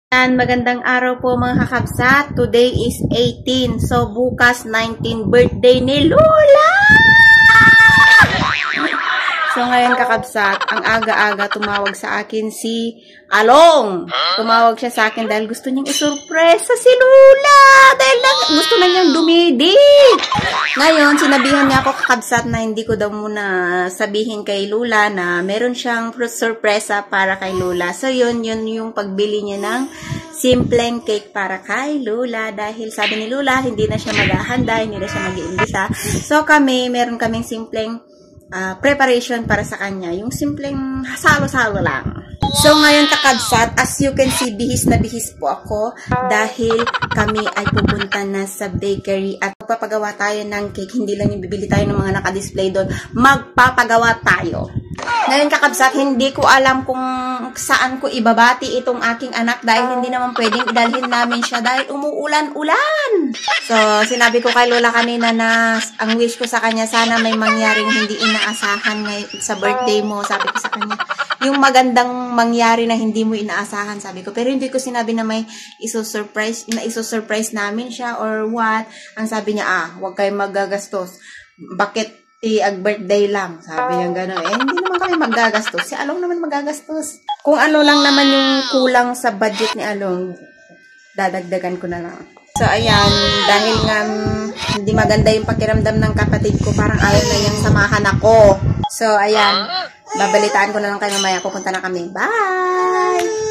Magandang araw po mga kakabsat. Today is 18. So, bukas 19 birthday ni Lola! So, ngayon kakabsat, ang aga-aga tumawag sa akin si Along. Tumawag siya sa akin dahil gusto niyang isurpresa si Lola. Dahil gusto na niyang dumidit. Ngayon, sinabihan niya ako kakabsat na hindi ko daw muna sabihin kay Lola na meron siyang surpresa para kay Lola. So, yun yung pagbili niya ng simpleng cake para kay Lola. Dahil sabi ni Lola, hindi na siya maghahanda, hindi na siya mag-iimbita. So, meron kaming simpleng preparation para sa kanya. Yung simpleng salo-salo lang. So, ngayon kakabsat, as you can see, bihis na bihis po ako dahil kami ay pupunta na sa bakery at magpapagawa tayo ng cake. Hindi lang yung bibili tayo ng mga naka-display doon. Magpapagawa tayo. Ngayon kakabsat, hindi ko alam kung saan ko ibabati itong aking anak dahil hindi naman pwedeng idalhin namin siya dahil umuulan-ulan. So, sinabi ko kay Lola kanina na ang wish ko sa kanya, sana may mangyaring hindi inaasahan ngayon sa birthday mo. Sabi ko sa kanya, yung magandang mangyari na hindi mo inaasahan, sabi ko. Pero hindi ko sinabi na may iso-surprise namin siya or what. Ang sabi niya, huwag kayong magagastos. Bakit ag-birthday lang? Sabi niya gano'n. Hindi naman kami magagastos. Si Along naman magagastos. Kung ano lang naman yung kulang sa budget ni Along, dadagdagan ko na lang. So, ayan, dahil nga hindi maganda yung pakiramdam ng kapatid ko, parang ayaw na niyang samahan ako. So, ayan, babalitaan ko na lang kayo mamaya. Pupunta na kami. Bye!